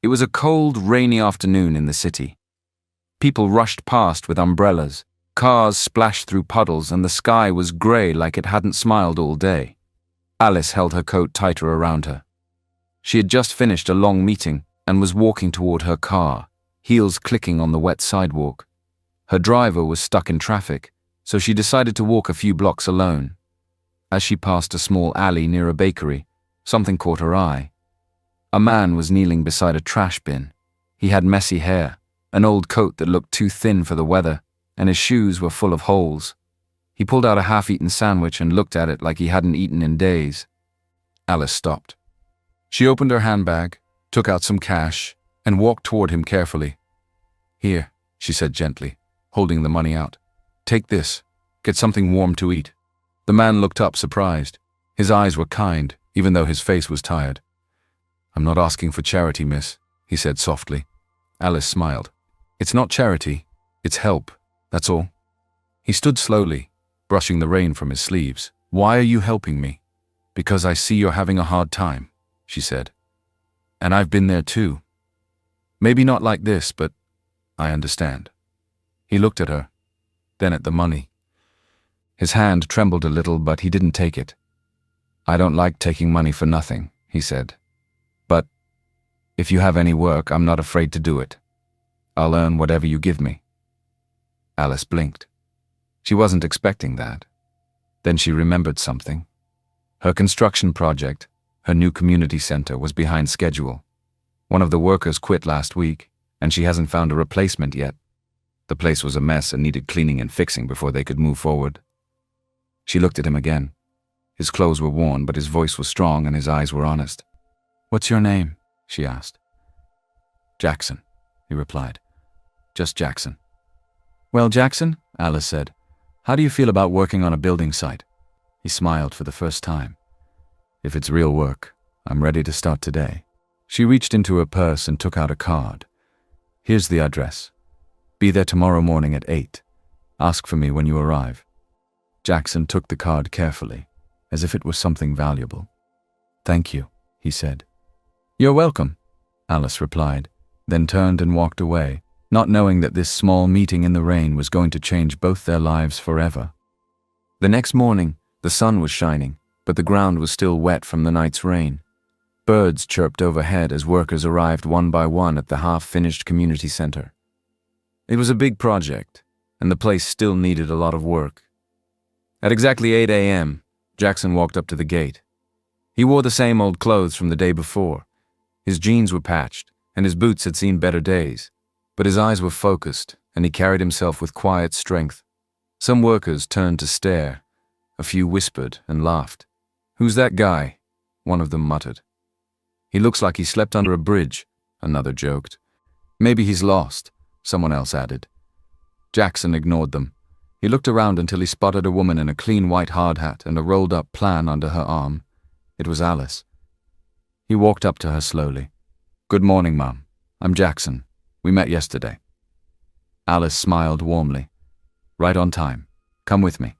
It was a cold, rainy afternoon in the city. People rushed past with umbrellas, cars splashed through puddles, and the sky was grey like it hadn't smiled all day. Alice held her coat tighter around her. She had just finished a long meeting and was walking toward her car, heels clicking on the wet sidewalk. Her driver was stuck in traffic, so she decided to walk a few blocks alone. As she passed a small alley near a bakery, something caught her eye. A man was kneeling beside a trash bin. He had messy hair, an old coat that looked too thin for the weather, and his shoes were full of holes. He pulled out a half-eaten sandwich and looked at it like he hadn't eaten in days. Alice stopped. She opened her handbag, took out some cash, and walked toward him carefully. "Here," she said gently, holding the money out. "Take this. Get something warm to eat." The man looked up, surprised. His eyes were kind, even though his face was tired. "I'm not asking for charity, miss," he said softly. Alice smiled. "It's not charity, it's help, that's all." He stood slowly, brushing the rain from his sleeves. "Why are you helping me?" "Because I see you're having a hard time," she said. "And I've been there too. Maybe not like this, but I understand." He looked at her, then at the money. His hand trembled a little, but he didn't take it. "I don't like taking money for nothing," he said. "But if you have any work, I'm not afraid to do it. I'll earn whatever you give me." Alice blinked. She wasn't expecting that. Then she remembered something. Her construction project, her new community center, was behind schedule. One of the workers quit last week, and she hasn't found a replacement yet. The place was a mess and needed cleaning and fixing before they could move forward. She looked at him again. His clothes were worn, but his voice was strong and his eyes were honest. "What's your name?" she asked. "Jackson," he replied. "Just Jackson." "Well, Jackson," Alice said, "how do you feel about working on a building site?" He smiled for the first time. "If it's real work, I'm ready to start today." She reached into her purse and took out a card. "Here's the address. Be there tomorrow morning at 8. Ask for me when you arrive." Jackson took the card carefully, as if it was something valuable. "Thank you," he said. "You're welcome," Alice replied, then turned and walked away, not knowing that this small meeting in the rain was going to change both their lives forever. The next morning, the sun was shining, but the ground was still wet from the night's rain. Birds chirped overhead as workers arrived one by one at the half-finished community center. It was a big project, and the place still needed a lot of work. At exactly 8 a.m., Jackson walked up to the gate. He wore the same old clothes from the day before. His jeans were patched, and his boots had seen better days, but his eyes were focused, and he carried himself with quiet strength. Some workers turned to stare. A few whispered and laughed. "Who's that guy?" one of them muttered. "He looks like he slept under a bridge," another joked. "Maybe he's lost," someone else added. Jackson ignored them. He looked around until he spotted a woman in a clean white hard hat and a rolled-up plan under her arm. It was Alice. He walked up to her slowly. "Good morning, Mom. I'm Jackson. We met yesterday." Alice smiled warmly. "Right on time. Come with me."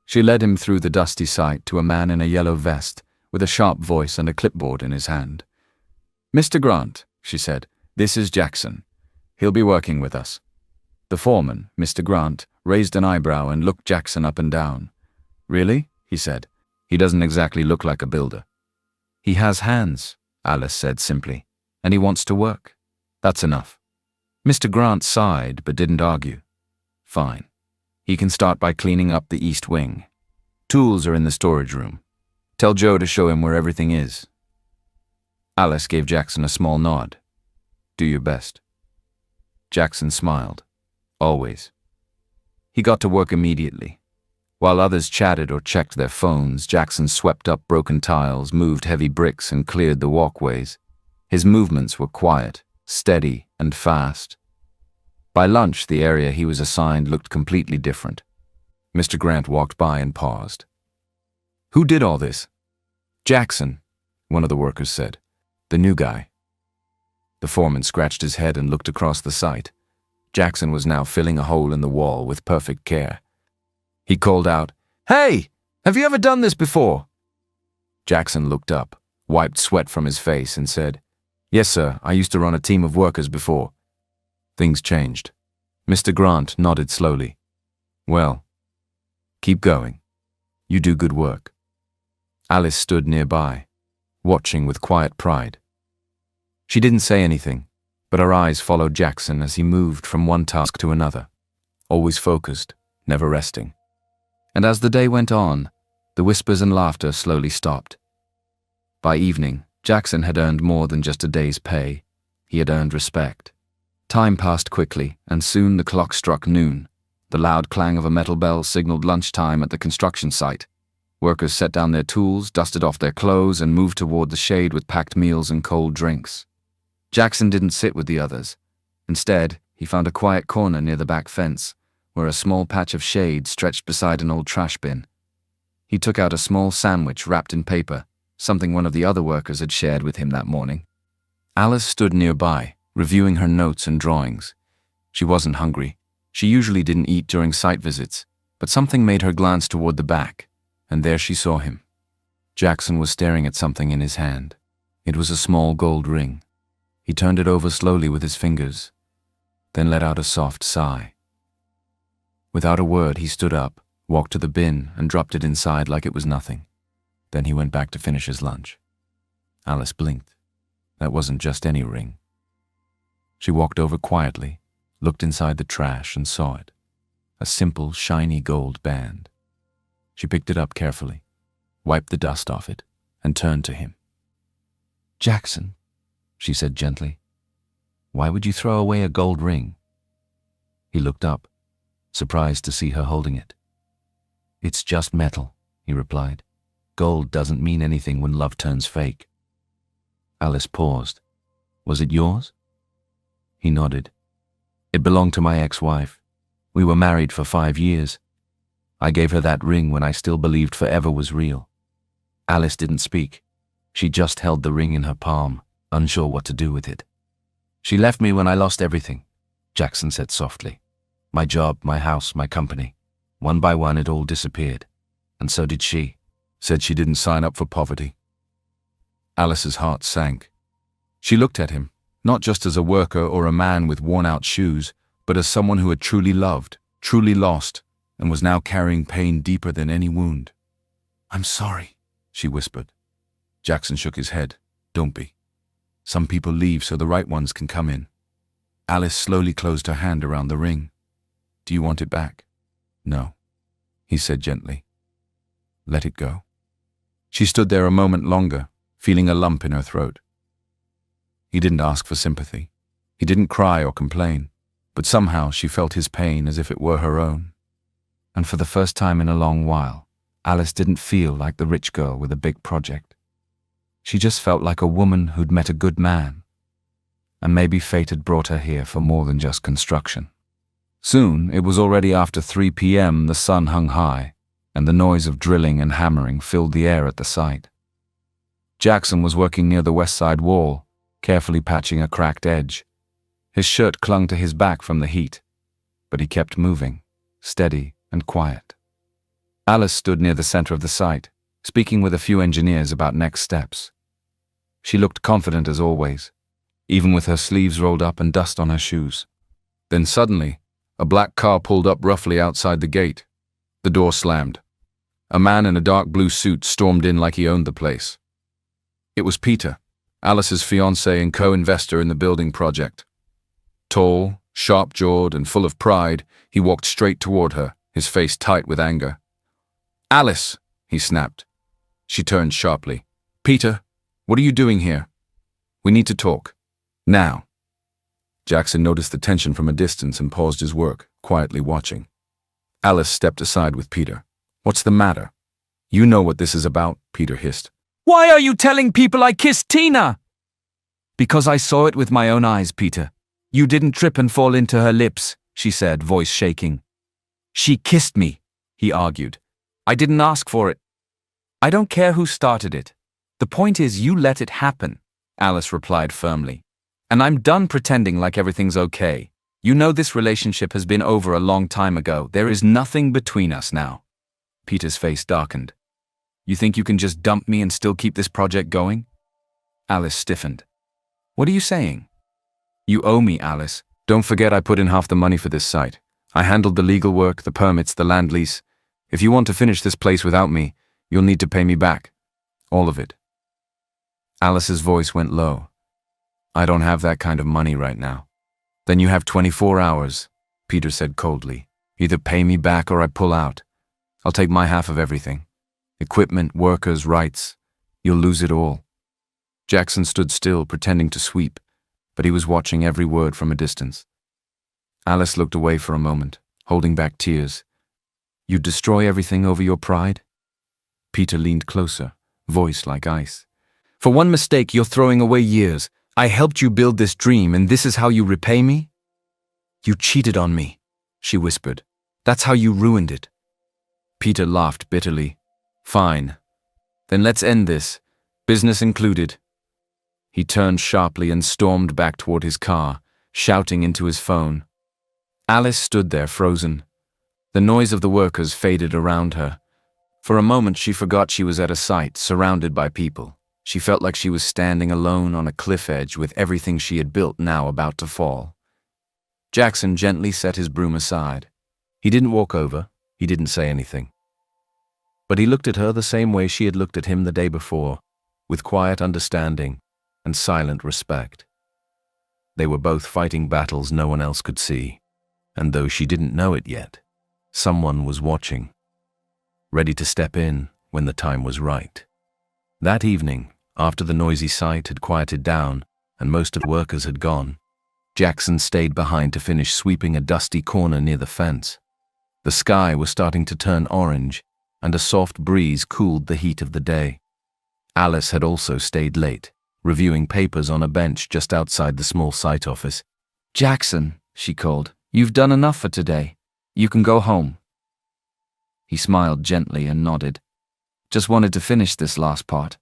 She led him through the dusty site to a man in a yellow vest, with a sharp voice and a clipboard in his hand. "Mr. Grant," she said, "this is Jackson. He'll be working with us." The foreman, Mr. Grant, raised an eyebrow and looked Jackson up and down. "Really?" he said. "He doesn't exactly look like a builder." "He has hands," Alice said simply, "and he wants to work. That's enough." Mr. Grant sighed but didn't argue. "Fine. He can start by cleaning up the east wing. Tools are in the storage room. Tell Joe to show him where everything is." Alice gave Jackson a small nod. "Do your best." Jackson smiled. Always. He got to work immediately. While others chatted or checked their phones, Jackson swept up broken tiles, moved heavy bricks, and cleared the walkways. His movements were quiet, steady, and fast. By lunch, the area he was assigned looked completely different. Mr. Grant walked by and paused. "Who did all this?" "Jackson," one of the workers said. "The new guy." The foreman scratched his head and looked across the site. Jackson was now filling a hole in the wall with perfect care. He called out, "Hey, have you ever done this before?" Jackson looked up, wiped sweat from his face, and said, Yes, sir, I used to run a team of workers before. Things changed. Mr. Grant nodded slowly. Well, keep going. You do good work. Alice stood nearby, watching with quiet pride. She didn't say anything, but her eyes followed Jackson as he moved from one task to another, always focused, never resting. And as the day went on, the whispers and laughter slowly stopped. By evening, Jackson had earned more than just a day's pay. He had earned respect. Time passed quickly, and soon the clock struck noon. The loud clang of a metal bell signaled lunchtime at the construction site. Workers set down their tools, dusted off their clothes, and moved toward the shade with packed meals and cold drinks. Jackson didn't sit with the others. Instead, he found a quiet corner near the back fence, where a small patch of shade stretched beside an old trash bin. He took out a small sandwich wrapped in paper, something one of the other workers had shared with him that morning. Alice stood nearby, reviewing her notes and drawings. She wasn't hungry. She usually didn't eat during site visits, but something made her glance toward the back, and there she saw him. Jackson was staring at something in his hand. It was a small gold ring. He turned it over slowly with his fingers, then let out a soft sigh. Without a word, he stood up, walked to the bin, and dropped it inside like it was nothing. Then he went back to finish his lunch. Alice blinked. That wasn't just any ring. She walked over quietly, looked inside the trash, and saw it. A simple, shiny gold band. She picked it up carefully, wiped the dust off it, and turned to him. "Jackson," she said gently, "why would you throw away a gold ring?" He looked up, surprised to see her holding it. "It's just metal," he replied. "Gold doesn't mean anything when love turns fake." Alice paused. "Was it yours?" He nodded. "It belonged to my ex-wife. We were married for 5 years. I gave her that ring when I still believed forever was real." Alice didn't speak. She just held the ring in her palm, unsure what to do with it. "She left me when I lost everything," Jackson said softly. "My job, my house, my company. One by one it all disappeared. And so did she. Said she didn't sign up for poverty." Alice's heart sank. She looked at him, not just as a worker or a man with worn-out shoes, but as someone who had truly loved, truly lost, and was now carrying pain deeper than any wound. "I'm sorry," she whispered. Jackson shook his head. "Don't be. Some people leave so the right ones can come in." Alice slowly closed her hand around the ring. "Do you want it back?" "No," he said gently. "Let it go." She stood there a moment longer, feeling a lump in her throat. He didn't ask for sympathy. He didn't cry or complain, but somehow she felt his pain as if it were her own. And for the first time in a long while, Alice didn't feel like the rich girl with a big project. She just felt like a woman who'd met a good man. And maybe fate had brought her here for more than just construction. Soon, it was already after 3 p.m., the sun hung high, and the noise of drilling and hammering filled the air at the site. Jackson was working near the west side wall, carefully patching a cracked edge. His shirt clung to his back from the heat, but he kept moving, steady and quiet. Alice stood near the center of the site, speaking with a few engineers about next steps. She looked confident as always, even with her sleeves rolled up and dust on her shoes. Then suddenly, a black car pulled up roughly outside the gate. The door slammed. A man in a dark blue suit stormed in like he owned the place. It was Peter, Alice's fiancé and co-investor in the building project. Tall, sharp-jawed, and full of pride, he walked straight toward her, his face tight with anger. "Alice!" he snapped. She turned sharply. "Peter, what are you doing here? We need to talk. Now." Jackson noticed the tension from a distance and paused his work, quietly watching. Alice stepped aside with Peter. "What's the matter?" "You know what this is about," Peter hissed. "Why are you telling people I kissed Tina?" "Because I saw it with my own eyes, Peter. You didn't trip and fall into her lips," she said, voice shaking. "She kissed me," he argued. "I didn't ask for it." "I don't care who started it. The point is you let it happen," Alice replied firmly. "And I'm done pretending like everything's okay. You know this relationship has been over a long time ago. There is nothing between us now." Peter's face darkened. "You think you can just dump me and still keep this project going?" Alice stiffened. What are you saying? You owe me, Alice. Don't forget I put in half the money for this site. I handled the legal work, the permits, the land lease. If you want to finish this place without me, you'll need to pay me back. All of it. Alice's voice went low. I don't have that kind of money right now. Then you have 24 hours, Peter said coldly. Either pay me back or I pull out. I'll take my half of everything. Equipment, workers, rights. You'll lose it all. Jackson stood still, pretending to sweep, but he was watching every word from a distance. Alice looked away for a moment, holding back tears. You'd destroy everything over your pride? Peter leaned closer, voice like ice. For one mistake, you're throwing away years. I helped you build this dream, and this is how you repay me? You cheated on me, she whispered. That's how you ruined it. Peter laughed bitterly. Fine. Then let's end this, business included. He turned sharply and stormed back toward his car, shouting into his phone. Alice stood there frozen. The noise of the workers faded around her. For a moment she forgot she was at a site surrounded by people. She felt like she was standing alone on a cliff edge with everything she had built now about to fall. Jackson gently set his broom aside. He didn't walk over, he didn't say anything. But he looked at her the same way she had looked at him the day before, with quiet understanding and silent respect. They were both fighting battles no one else could see, and though she didn't know it yet, someone was watching, ready to step in when the time was right. That evening, after the noisy site had quieted down and most of the workers had gone, Jackson stayed behind to finish sweeping a dusty corner near the fence. The sky was starting to turn orange, and a soft breeze cooled the heat of the day. Alice had also stayed late, reviewing papers on a bench just outside the small site office. Jackson, she called, you've done enough for today. You can go home. He smiled gently and nodded. Just wanted to finish this last part.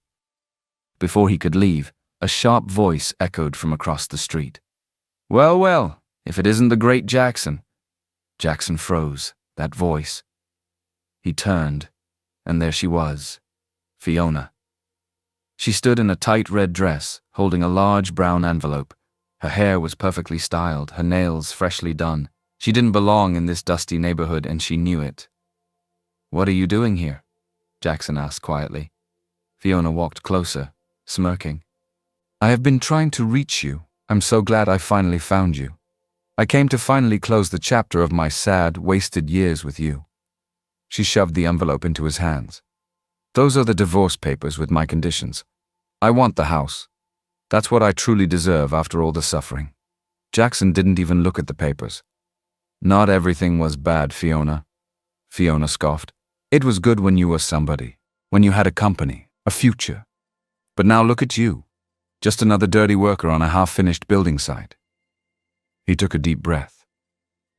Before he could leave, a sharp voice echoed from across the street. Well, well, if it isn't the great Jackson. Jackson froze, that voice. He turned, and there she was, Fiona. She stood in a tight red dress, holding a large brown envelope. Her hair was perfectly styled, her nails freshly done. She didn't belong in this dusty neighborhood, and she knew it. What are you doing here? Jackson asked quietly. Fiona walked closer, smirking. I have been trying to reach you. I'm so glad I finally found you. I came to finally close the chapter of my sad, wasted years with you. She shoved the envelope into his hands. Those are the divorce papers with my conditions. I want the house. That's what I truly deserve after all the suffering. Jackson didn't even look at the papers. Not everything was bad, Fiona. Fiona scoffed. It was good when you were somebody, when you had a company, a future. But now look at you, just another dirty worker on a half-finished building site. He took a deep breath.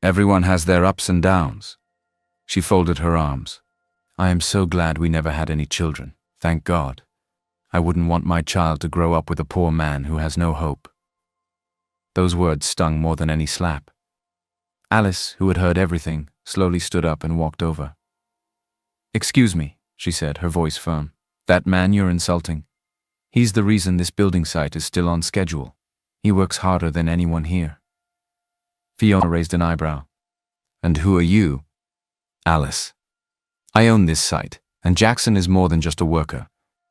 Everyone has their ups and downs. She folded her arms. I am so glad we never had any children, thank God. I wouldn't want my child to grow up with a poor man who has no hope. Those words stung more than any slap. Alice, who had heard everything, slowly stood up and walked over. Excuse me, she said, her voice firm. That man you're insulting? He's the reason this building site is still on schedule. He works harder than anyone here. Fiona raised an eyebrow. And who are you? Alice. I own this site, and Jackson is more than just a worker.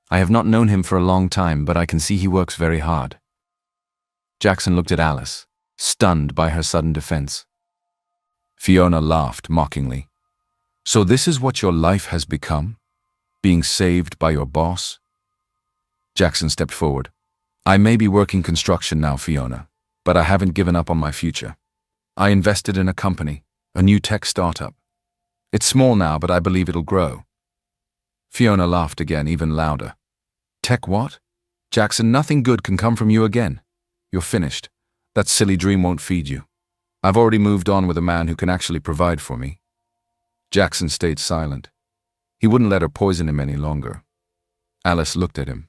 I have not known him for a long time, but I can see he works very hard. Jackson looked at Alice, stunned by her sudden defense. Fiona laughed mockingly. So this is what your life has become? Being saved by your boss? Jackson stepped forward. I may be working construction now, Fiona, but I haven't given up on my future. I invested in a company, a new tech startup. It's small now, but I believe it'll grow. Fiona laughed again, even louder. Tech what? Jackson, nothing good can come from you again. You're finished. That silly dream won't feed you. I've already moved on with a man who can actually provide for me. Jackson stayed silent. He wouldn't let her poison him any longer. Alice looked at him.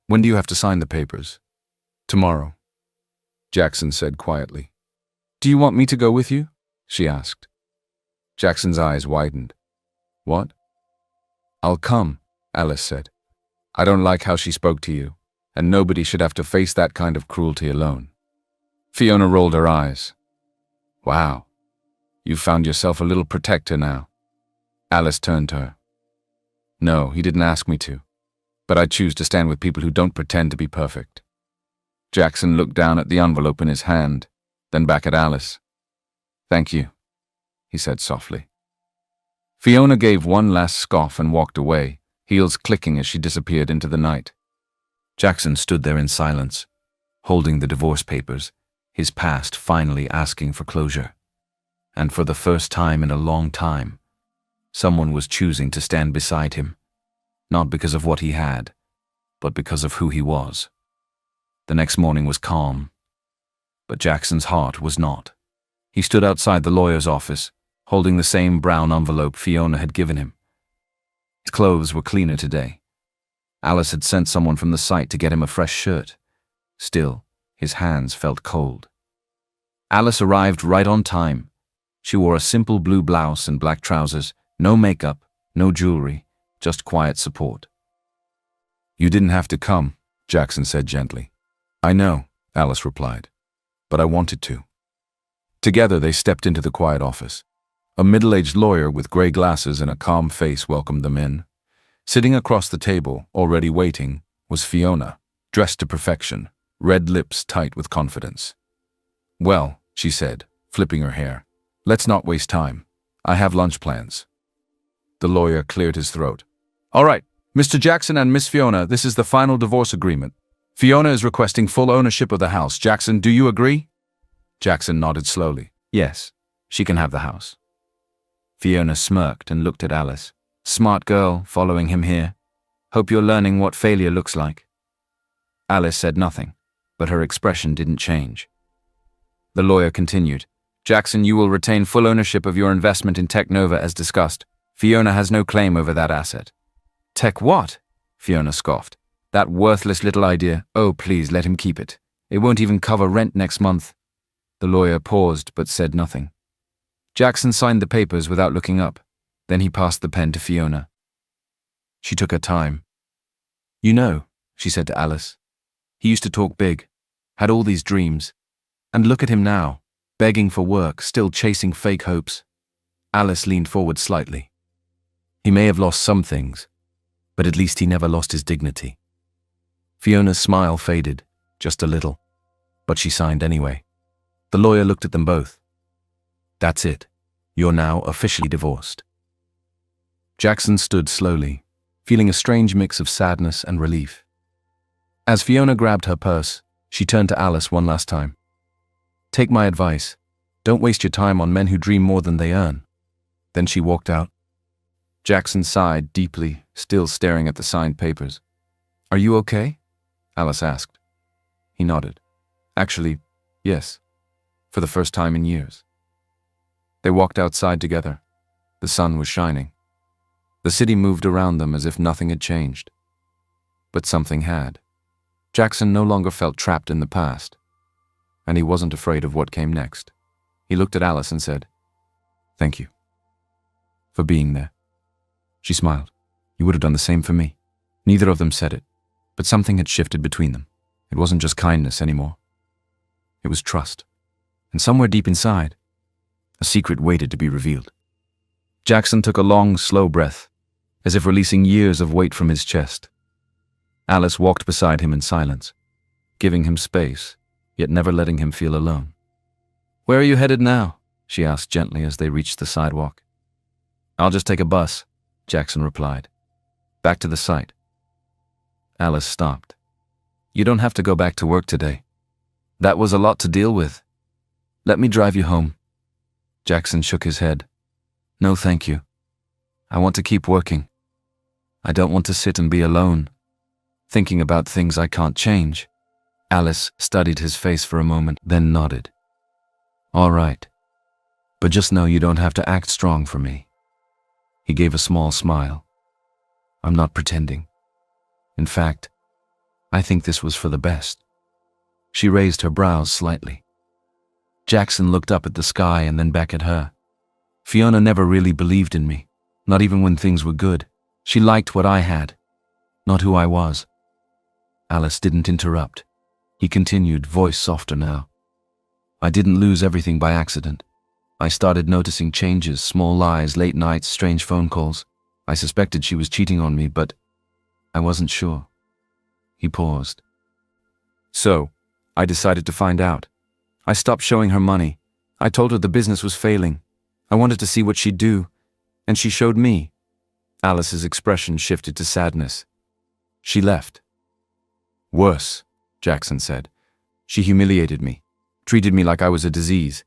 When do you have to sign the papers? Tomorrow, Jackson said quietly. Do you want me to go with you? She asked. Jackson's eyes widened. What? I'll come, Alice said. I don't like how she spoke to you. and nobody should have to face that kind of cruelty alone. Fiona rolled her eyes. Wow, you've found yourself a little protector now. Alice turned to her. No, he didn't ask me to, but I choose to stand with people who don't pretend to be perfect. Jackson looked down at the envelope in his hand, then back at Alice. Thank you, he said softly. Fiona gave one last scoff and walked away, heels clicking as she disappeared into the night. Jackson stood there in silence, holding the divorce papers, his past finally asking for closure. And for the first time in a long time, someone was choosing to stand beside him, not because of what he had, but because of who he was. The next morning was calm, but Jackson's heart was not. He stood outside the lawyer's office, holding the same brown envelope Fiona had given him. His clothes were cleaner today. Alice had sent someone from the site to get him a fresh shirt. Still, his hands felt cold. Alice arrived right on time. She wore a simple blue blouse and black trousers, no makeup, no jewelry, just quiet support. You didn't have to come, Jackson said gently. I know, Alice replied, but I wanted to. Together they stepped into the quiet office. A middle-aged lawyer with gray glasses and a calm face welcomed them in. Sitting across the table, already waiting, was Fiona, dressed to perfection, red lips tight with confidence. Well, she said, flipping her hair, let's not waste time. I have lunch plans. The lawyer cleared his throat. All right, Mr. Jackson and Miss Fiona, this is the final divorce agreement. Fiona is requesting full ownership of the house. Jackson, do you agree? Jackson nodded slowly. Yes, she can have the house. Fiona smirked and looked at Alice. Smart girl, following him here. Hope you're learning what failure looks like. Alice said nothing, but her expression didn't change. The lawyer continued. Jackson, you will retain full ownership of your investment in Technova as discussed. Fiona has no claim over that asset. Tech what? Fiona scoffed. That worthless little idea. Oh, please, let him keep it. It won't even cover rent next month. The lawyer paused but said nothing. Jackson signed the papers without looking up. Then he passed the pen to Fiona. She took her time. You know, she said to Alice, he used to talk big, had all these dreams. And look at him now, begging for work, still chasing fake hopes. Alice leaned forward slightly. He may have lost some things, but at least he never lost his dignity. Fiona's smile faded, just a little, but she signed anyway. The lawyer looked at them both. That's it. You're now officially divorced. Jackson stood slowly, feeling a strange mix of sadness and relief. As Fiona grabbed her purse, she turned to Alice one last time. Take my advice. Don't waste your time on men who dream more than they earn. Then she walked out. Jackson sighed deeply, still staring at the signed papers. Are you okay? Alice asked. He nodded. Actually, yes. For the first time in years. They walked outside together. The sun was shining. The city moved around them as if nothing had changed. But something had. Jackson no longer felt trapped in the past. And he wasn't afraid of what came next. He looked at Alice and said, Thank you. For being there. She smiled. You would have done the same for me. Neither of them said it, but something had shifted between them. It wasn't just kindness anymore. It was trust. And somewhere deep inside, a secret waited to be revealed. Jackson took a long, slow breath, as if releasing years of weight from his chest. Alice walked beside him in silence, giving him space, yet never letting him feel alone. Where are you headed now? She asked gently as they reached the sidewalk. I'll just take a bus, Jackson replied. Back to the site. Alice stopped. You don't have to go back to work today. That was a lot to deal with. Let me drive you home. Jackson shook his head. No, thank you. I want to keep working. I don't want to sit and be alone, thinking about things I can't change. Alice studied his face for a moment, then nodded. All right. But just know you don't have to act strong for me. He gave a small smile. I'm not pretending. In fact, I think this was for the best. She raised her brows slightly. Jackson looked up at the sky and then back at her. Fiona never really believed in me, not even when things were good. She liked what I had, not who I was. Alice didn't interrupt. He continued, voice softer now. I didn't lose everything by accident. I started noticing changes, small lies, late nights, strange phone calls. I suspected she was cheating on me, but I wasn't sure. He paused. So, I decided to find out. I stopped showing her money. I told her the business was failing. I wanted to see what she'd do, and she showed me. Alice's expression shifted to sadness. She left. Worse, Jackson said. She humiliated me, treated me like I was a disease.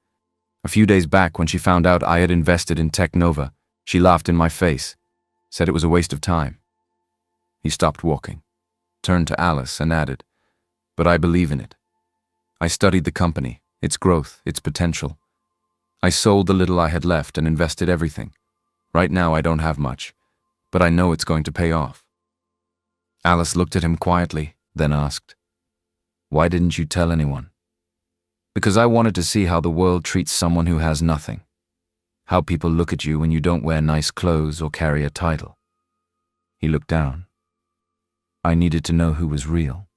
A few days back, when she found out I had invested in Technova, she laughed in my face, said it was a waste of time. He stopped walking, turned to Alice and added, but I believe in it. I studied the company, its growth, its potential. I sold the little I had left and invested everything. Right now I don't have much, but I know it's going to pay off. Alice looked at him quietly, then asked, why didn't you tell anyone? Because I wanted to see how the world treats someone who has nothing. How people look at you when you don't wear nice clothes or carry a title. He looked down. I needed to know who was real.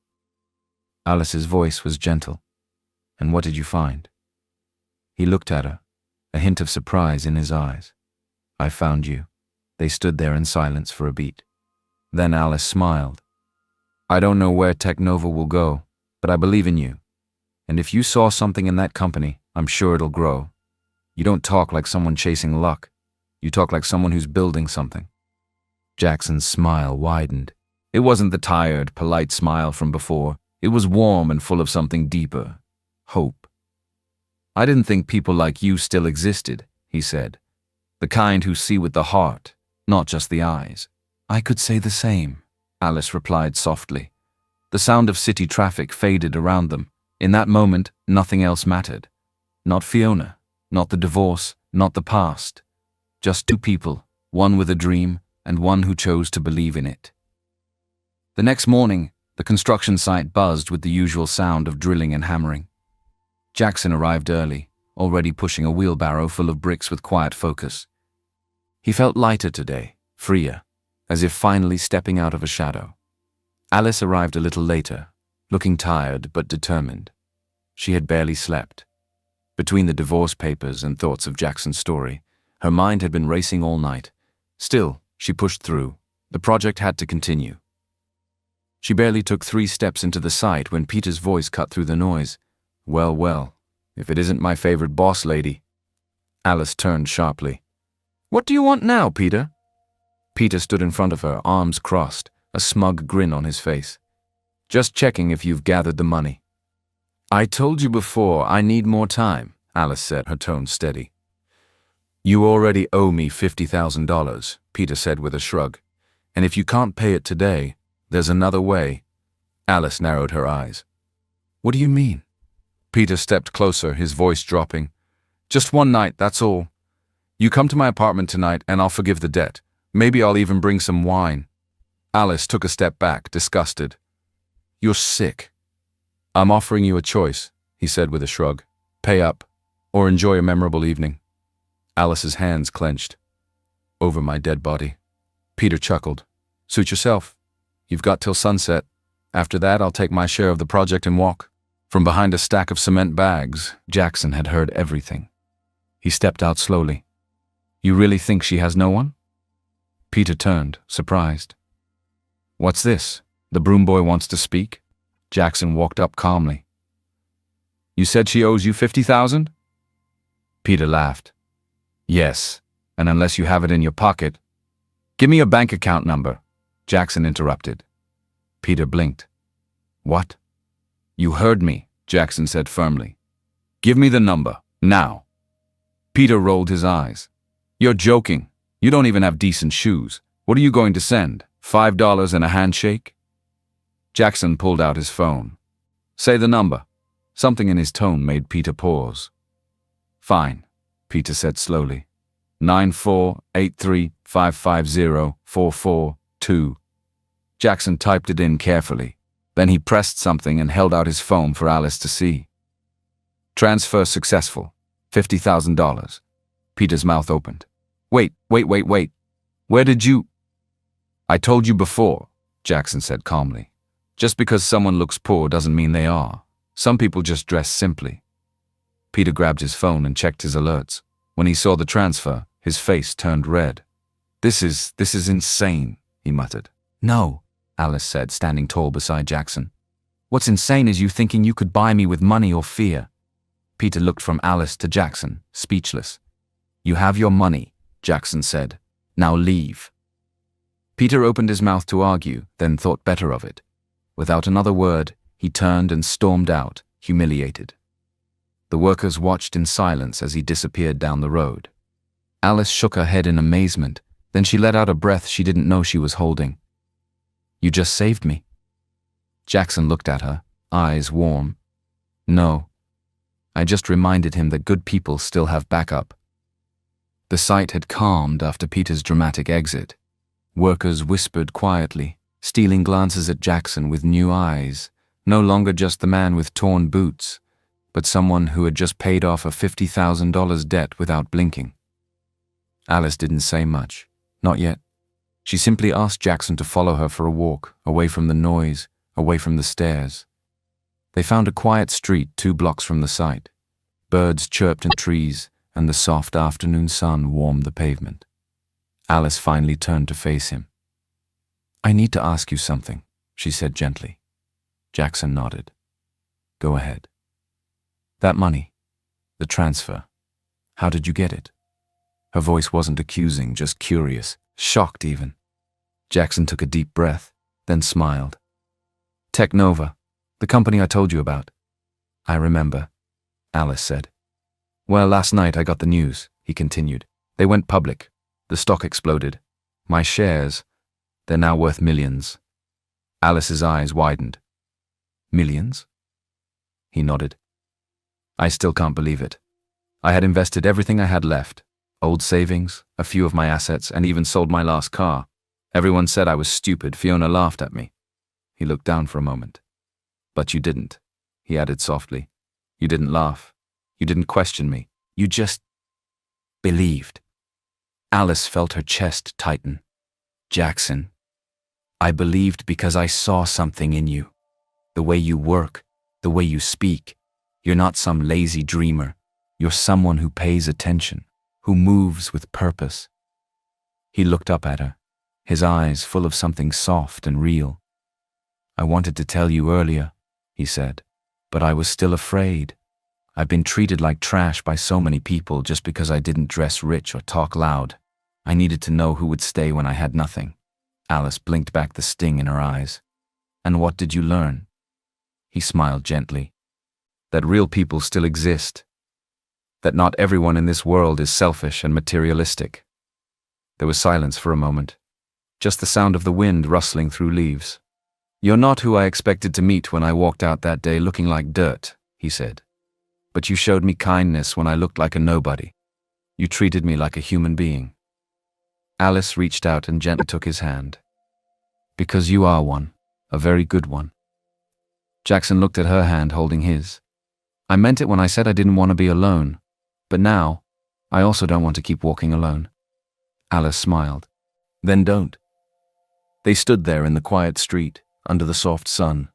Alice's voice was gentle. And what did you find? He looked at her, a hint of surprise in his eyes. I found you. They stood there in silence for a beat. Then Alice smiled. I don't know where Technova will go, but I believe in you. And if you saw something in that company, I'm sure it'll grow. You don't talk like someone chasing luck. You talk like someone who's building something. Jackson's smile widened. It wasn't the tired, polite smile from before. It was warm and full of something deeper. Hope. I didn't think people like you still existed, he said. The kind who see with the heart, not just the eyes. I could say the same, Alice replied softly. The sound of city traffic faded around them. In that moment, nothing else mattered. Not Fiona, not the divorce, not the past. Just two people, one with a dream and one who chose to believe in it. The next morning, the construction site buzzed with the usual sound of drilling and hammering. Jackson arrived early, already pushing a wheelbarrow full of bricks with quiet focus. He felt lighter today, freer, as if finally stepping out of a shadow. Alice arrived a little later, looking tired but determined. She had barely slept. Between the divorce papers and thoughts of Jackson's story, her mind had been racing all night. Still, she pushed through. The project had to continue. She barely took 3 steps into the site when Peter's voice cut through the noise. Well, well, if it isn't my favorite boss lady. Alice turned sharply. What do you want now, Peter? Peter stood in front of her, arms crossed, a smug grin on his face. Just checking if you've gathered the money. I told you before I need more time, Alice said, her tone steady. You already owe me $50,000, Peter said with a shrug. And if you can't pay it today, there's another way. Alice narrowed her eyes. What do you mean? Peter stepped closer, his voice dropping. Just one night, that's all. You come to my apartment tonight and I'll forgive the debt. Maybe I'll even bring some wine. Alice took a step back, disgusted. You're sick. I'm offering you a choice, he said with a shrug. Pay up, or enjoy a memorable evening. Alice's hands clenched. Over my dead body. Peter chuckled. Suit yourself. You've got till sunset. After that, I'll take my share of the project and walk. From behind a stack of cement bags, Jackson had heard everything. He stepped out slowly. You really think she has no one? Peter turned, surprised. What's this? The broom boy wants to speak? Jackson walked up calmly. You said she owes you $50,000? Peter laughed. Yes, and unless you have it in your pocket. Give me your bank account number, Jackson interrupted. Peter blinked. What? You heard me, Jackson said firmly. Give me the number, now. Peter rolled his eyes. You're joking. You don't even have decent shoes. What are you going to send? $5 and a handshake? Jackson pulled out his phone. Say the number. Something in his tone made Peter pause. Fine, Peter said slowly. 9483550442. Jackson typed it in carefully. Then he pressed something and held out his phone for Alice to see. Transfer successful. $50,000. Peter's mouth opened. Wait. Where did you... I told you before, Jackson said calmly. Just because someone looks poor doesn't mean they are. Some people just dress simply. Peter grabbed his phone and checked his alerts. When he saw the transfer, his face turned red. This is insane, he muttered. No, Alice said, standing tall beside Jackson. What's insane is you thinking you could buy me with money or fear. Peter looked from Alice to Jackson, speechless. You have your money, Jackson said. Now leave. Peter opened his mouth to argue, then thought better of it. Without another word, he turned and stormed out, humiliated. The workers watched in silence as he disappeared down the road. Alice shook her head in amazement, then she let out a breath she didn't know she was holding. You just saved me. Jackson looked at her, eyes warm. No. I just reminded him that good people still have backup. The sight had calmed after Peter's dramatic exit. Workers whispered quietly, stealing glances at Jackson with new eyes, no longer just the man with torn boots, but someone who had just paid off a $50,000 debt without blinking. Alice didn't say much, not yet. She simply asked Jackson to follow her for a walk, away from the noise, away from the stairs. They found a quiet street 2 blocks from the site. Birds chirped in trees, and the soft afternoon sun warmed the pavement. Alice finally turned to face him. I need to ask you something, she said gently. Jackson nodded. Go ahead. That money, the transfer, how did you get it? Her voice wasn't accusing, just curious, shocked even. Jackson took a deep breath, then smiled. Technova, the company I told you about. I remember, Alice said. Well, last night I got the news, he continued. They went public. The stock exploded. My shares, they're now worth millions. Alice's eyes widened. Millions? He nodded. I still can't believe it. I had invested everything I had left. Old savings, a few of my assets, and even sold my last car. Everyone said I was stupid. Fiona laughed at me. He looked down for a moment. But you didn't, he added softly. You didn't laugh. You didn't question me. You just believed. Alice felt her chest tighten. Jackson, I believed because I saw something in you. The way you work, the way you speak. You're not some lazy dreamer. You're someone who pays attention, who moves with purpose. He looked up at her, his eyes full of something soft and real. I wanted to tell you earlier, he said, but I was still afraid. I've been treated like trash by so many people just because I didn't dress rich or talk loud. I needed to know who would stay when I had nothing. Alice blinked back the sting in her eyes. And what did you learn? He smiled gently. That real people still exist. That not everyone in this world is selfish and materialistic. There was silence for a moment. Just the sound of the wind rustling through leaves. You're not who I expected to meet when I walked out that day looking like dirt, he said. But you showed me kindness when I looked like a nobody. You treated me like a human being. Alice reached out and gently took his hand. Because you are one, a very good one. Jackson looked at her hand holding his. I meant it when I said I didn't want to be alone, but now, I also don't want to keep walking alone. Alice smiled. Then don't. They stood there in the quiet street, under the soft sun,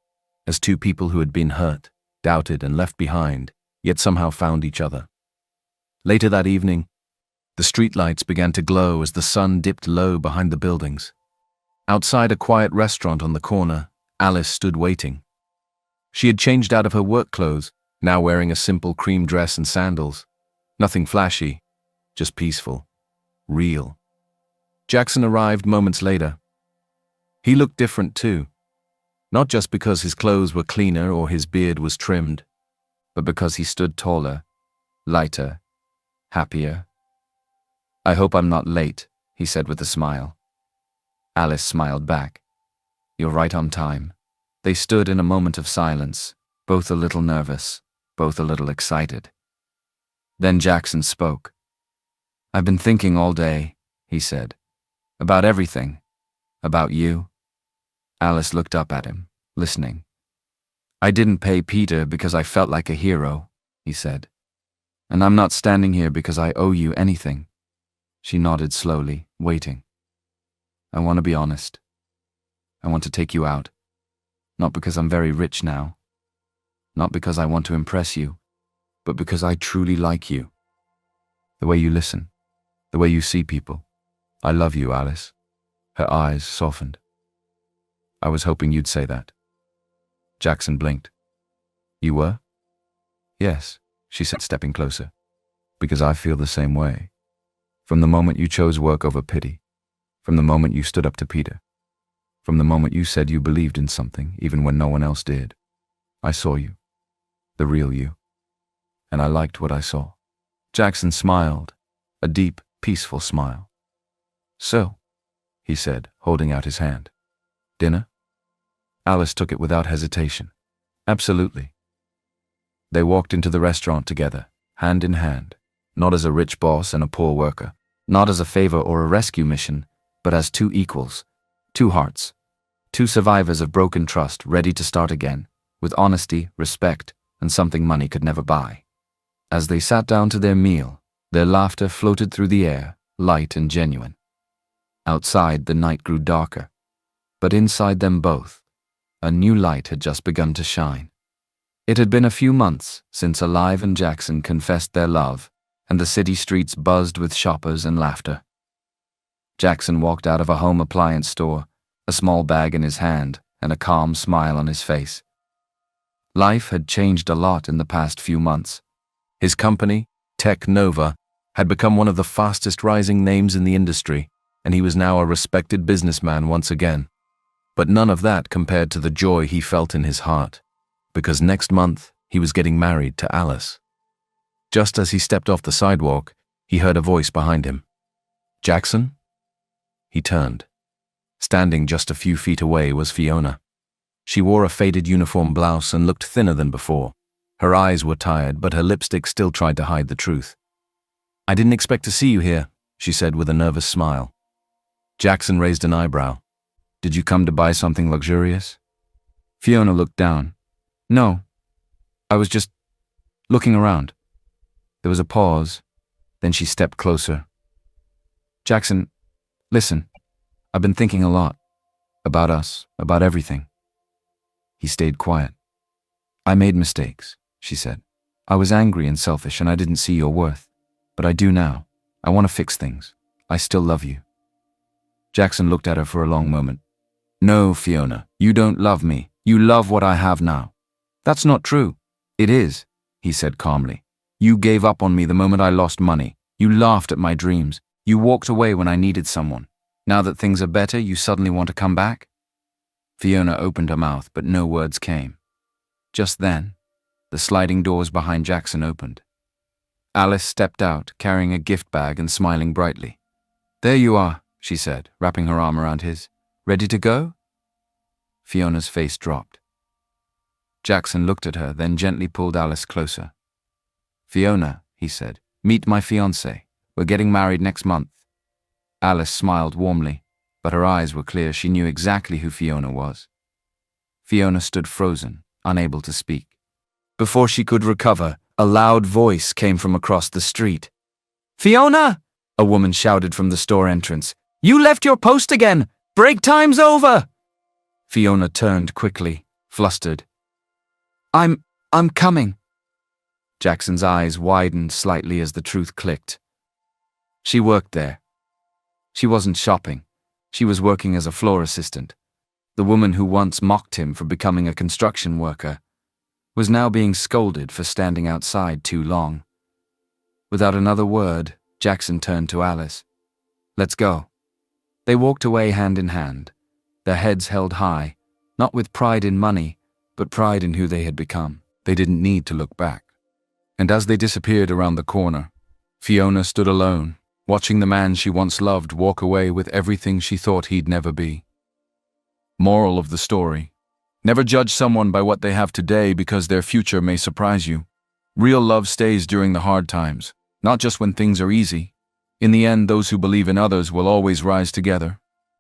as two people who had been hurt, doubted and left behind, yet somehow found each other. Later that evening, the streetlights began to glow as the sun dipped low behind the buildings. Outside a quiet restaurant on the corner, Alice stood waiting. She had changed out of her work clothes, now wearing a simple cream dress and sandals. Nothing flashy, just peaceful, real. Jackson arrived moments later. He looked different too. Not just because his clothes were cleaner or his beard was trimmed, but because he stood taller, lighter, happier. I hope I'm not late, he said with a smile. Alice smiled back. You're right on time. They stood in a moment of silence, both a little nervous, both a little excited. Then Jackson spoke. I've been thinking all day, he said, about everything, about you. Alice looked up at him, listening. I didn't pay Peter because I felt like a hero, he said. And I'm not standing here because I owe you anything. She nodded slowly, waiting. I want to be honest. I want to take you out. Not because I'm very rich now. Not because I want to impress you, but because I truly like you. The way you listen, the way you see people. I love you, Alice. Her eyes softened. I was hoping you'd say that. Jackson blinked. You were? Yes, she said, stepping closer. Because I feel the same way. From the moment you chose work over pity. From the moment you stood up to Peter. From the moment you said you believed in something, even when no one else did. I saw you. The real you. And I liked what I saw. Jackson smiled, a deep, peaceful smile. So, he said, holding out his hand. Dinner? Alice took it without hesitation. Absolutely. They walked into the restaurant together, hand in hand, not as a rich boss and a poor worker, not as a favor or a rescue mission, but as two equals, two hearts, two survivors of broken trust ready to start again, with honesty, respect, and something money could never buy. As they sat down to their meal, their laughter floated through the air, light and genuine. Outside, the night grew darker, but inside them both, a new light had just begun to shine. It had been a few months since Alive and Jackson confessed their love, and the city streets buzzed with shoppers and laughter. Jackson walked out of a home appliance store, a small bag in his hand and a calm smile on his face. Life had changed a lot in the past few months. His company, Tech Nova, had become one of the fastest rising names in the industry, and he was now a respected businessman once again. But none of that compared to the joy he felt in his heart, because next month he was getting married to Alice. Just as he stepped off the sidewalk, he heard a voice behind him. Jackson? He turned. Standing just a few feet away was Fiona. She wore a faded uniform blouse and looked thinner than before. Her eyes were tired, but her lipstick still tried to hide the truth. I didn't expect to see you here, she said with a nervous smile. Jackson raised an eyebrow. Did you come to buy something luxurious? Fiona looked down. No, I was just looking around. There was a pause, then she stepped closer. Jackson, listen, I've been thinking a lot. About us, about everything. He stayed quiet. I made mistakes, she said. I was angry and selfish and I didn't see your worth. But I do now. I want to fix things. I still love you. Jackson looked at her for a long moment. No, Fiona, you don't love me. You love what I have now. That's not true. It is, he said calmly. You gave up on me the moment I lost money. You laughed at my dreams. You walked away when I needed someone. Now that things are better, you suddenly want to come back? Fiona opened her mouth, but no words came. Just then, the sliding doors behind Jackson opened. Alice stepped out, carrying a gift bag and smiling brightly. There you are, she said, wrapping her arm around his. Ready to go? Fiona's face dropped. Jackson looked at her, then gently pulled Alice closer. Fiona, he said, meet my fiancé. We're getting married next month. Alice smiled warmly, but her eyes were clear. She knew exactly who Fiona was. Fiona stood frozen, unable to speak. Before she could recover, a loud voice came from across the street. Fiona! A woman shouted from the store entrance. You left your post again! Break time's over! Fiona turned quickly, flustered. I'm coming. Jackson's eyes widened slightly as the truth clicked. She worked there. She wasn't shopping. She was working as a floor assistant. The woman who once mocked him for becoming a construction worker was now being scolded for standing outside too long. Without another word, Jackson turned to Alice. Let's go. They walked away hand in hand, their heads held high, not with pride in money, but pride in who they had become. They didn't need to look back. And as they disappeared around the corner, Fiona stood alone, watching the man she once loved walk away with everything she thought he'd never be. Moral of the story: never judge someone by what they have today, because their future may surprise you. Real love stays during the hard times, not just when things are easy. In the end, those who believe in others will always rise together.